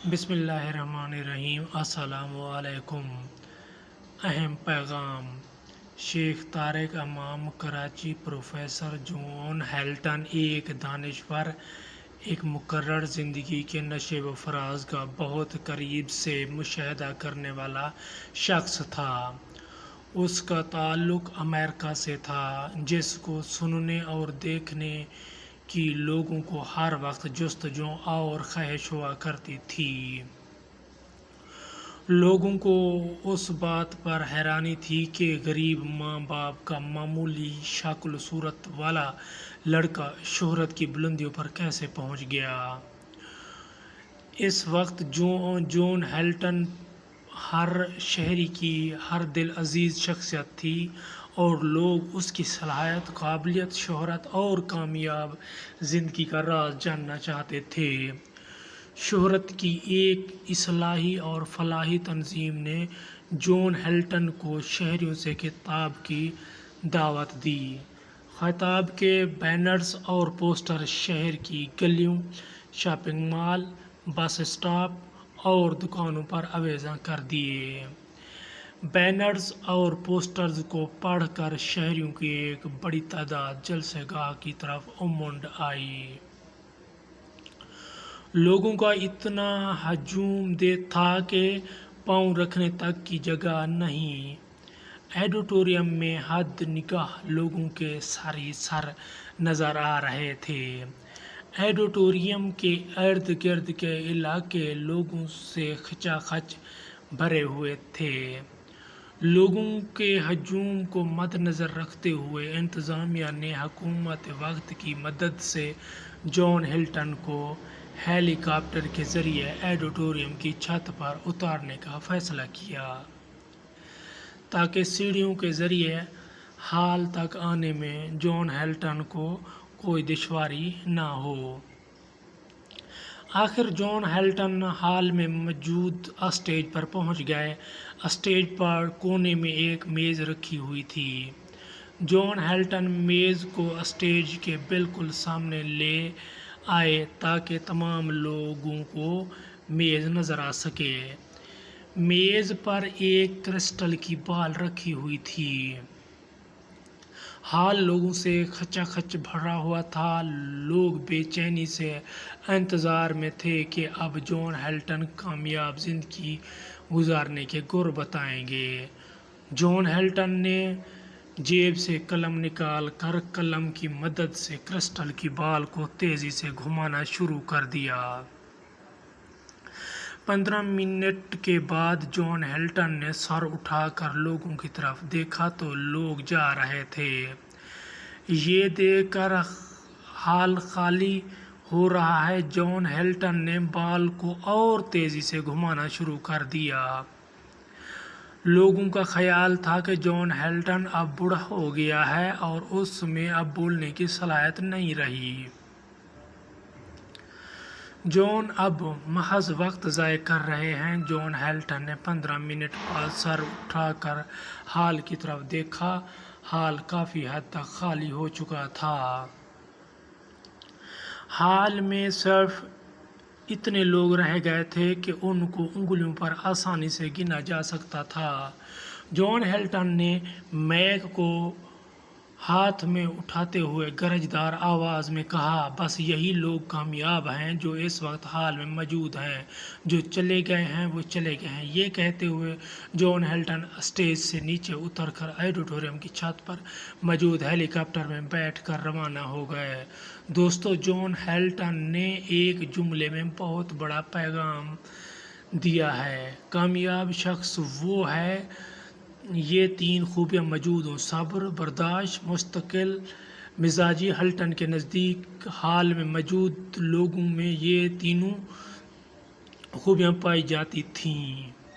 بسم اللہ الرحمن الرحیم۔ السلام علیکم۔ اہم پیغام۔ شیخ طارق امام کراچی۔ پروفیسر جون ہیلٹن ایک دانشور، ایک مقرر زندگی کے نشیب و فراز کا بہت قریب سے مشاہدہ کرنے والا شخص تھا۔ اس کا تعلق امریکہ سے تھا، جس کو سننے اور دیکھنے کی لوگوں کو ہر وقت جستجو اور خواہش ہوا کرتی تھی۔ لوگوں کو اس بات پر حیرانی تھی کہ غریب ماں باپ کا معمولی شکل و صورت والا لڑکا شہرت کی بلندیوں پر کیسے پہنچ گیا۔ اس وقت جون ہیلٹن ہر شہری کی ہر دل عزیز شخصیت تھی، اور لوگ اس کی صلاحیت، قابلیت، شہرت اور کامیاب زندگی کا راز جاننا چاہتے تھے۔ شہرت کی ایک اصلاحی اور فلاحی تنظیم نے جون ہیلٹن کو شہریوں سے خطاب کی دعوت دی۔ خطاب کے بینرز اور پوسٹر شہر کی گلیوں، شاپنگ مال، بس اسٹاپ اور دکانوں پر آویزاں کر دیے۔ بینرز اور پوسٹرز کو پڑھ کر شہریوں کی ایک بڑی تعداد جلسہ گاہ کی طرف امنڈ آئی۔ لوگوں کا اتنا ہجوم تھا کہ پاؤں رکھنے تک کی جگہ نہیں۔ آڈیٹوریم میں حد نگاہ لوگوں کے سر ہی سر نظر آ رہے تھے۔ آڈیٹوریم کے ارد گرد کے علاقے لوگوں سے کھچا کھچ بھرے ہوئے تھے۔ لوگوں کے ہجوم کو مد نظر رکھتے ہوئے انتظامیہ نے حکومت وقت کی مدد سے جون ہیلٹن کو ہیلی کاپٹر کے ذریعے آڈیٹوریم کی چھت پر اتارنے کا فیصلہ کیا، تاکہ سیڑھیوں کے ذریعے ہال تک آنے میں جون ہیلٹن کو کوئی دشواری نہ ہو۔ آخر جون ہیلٹن ہال میں موجود اسٹیج پر پہنچ گئے۔ اسٹیج پر کونے میں ایک میز رکھی ہوئی تھی۔ جون ہیلٹن میز کو اسٹیج کے بالکل سامنے لے آئے تاکہ تمام لوگوں کو میز نظر آ سکے۔ میز پر ایک کرسٹل کی بال رکھی ہوئی تھی۔ ہال لوگوں سے کھچا کھچ بھرا ہوا تھا۔ لوگ بے چینی سے انتظار میں تھے کہ اب جون ہیلٹن کامیاب زندگی گزارنے کے گر بتائیں گے۔ جون ہیلٹن نے جیب سے قلم نکال کر قلم کی مدد سے کرسٹل کی بال کو تیزی سے گھمانا شروع کر دیا۔ 15 منٹ کے بعد جون ہیلٹن نے سر اٹھا کر لوگوں کی طرف دیکھا تو لوگ جا رہے تھے۔ یہ دیکھ کر ہال خالی ہو رہا ہے، جون ہیلٹن نے بال کو اور تیزی سے گھمانا شروع کر دیا۔ لوگوں کا خیال تھا کہ جون ہیلٹن اب بوڑھا ہو گیا ہے اور اس میں اب بولنے کی صلاحیت نہیں رہی۔ جون اب محض وقت ضائع کر رہے ہیں۔ جون ہیلٹن نے 15 منٹ بعد سر اٹھا کر ہال کی طرف دیکھا۔ ہال کافی حد تک خالی ہو چکا تھا۔ ہال میں صرف اتنے لوگ رہ گئے تھے کہ ان کو انگلیوں پر آسانی سے گنا جا سکتا تھا۔ جون ہیلٹن نے مائیک کو ہاتھ میں اٹھاتے ہوئے گرجدار آواز میں کہا، بس یہی لوگ کامیاب ہیں جو اس وقت ہال میں موجود ہیں، جو چلے گئے ہیں وہ چلے گئے ہیں۔ یہ کہتے ہوئے جون ہیلٹن اسٹیج سے نیچے اتر کر آڈیٹوریم کی چھت پر موجود ہیلی کاپٹر میں بیٹھ کر روانہ ہو گئے۔ دوستو، جون ہیلٹن نے ایک جملے میں بہت بڑا پیغام دیا ہے۔ کامیاب شخص وہ ہے یہ 3 خوبیاں موجود ہوں: صبر، برداشت، مستقل مزاجی۔ ہیلٹن کے نزدیک ہال میں موجود لوگوں میں یہ تینوں خوبیاں پائی جاتی تھیں۔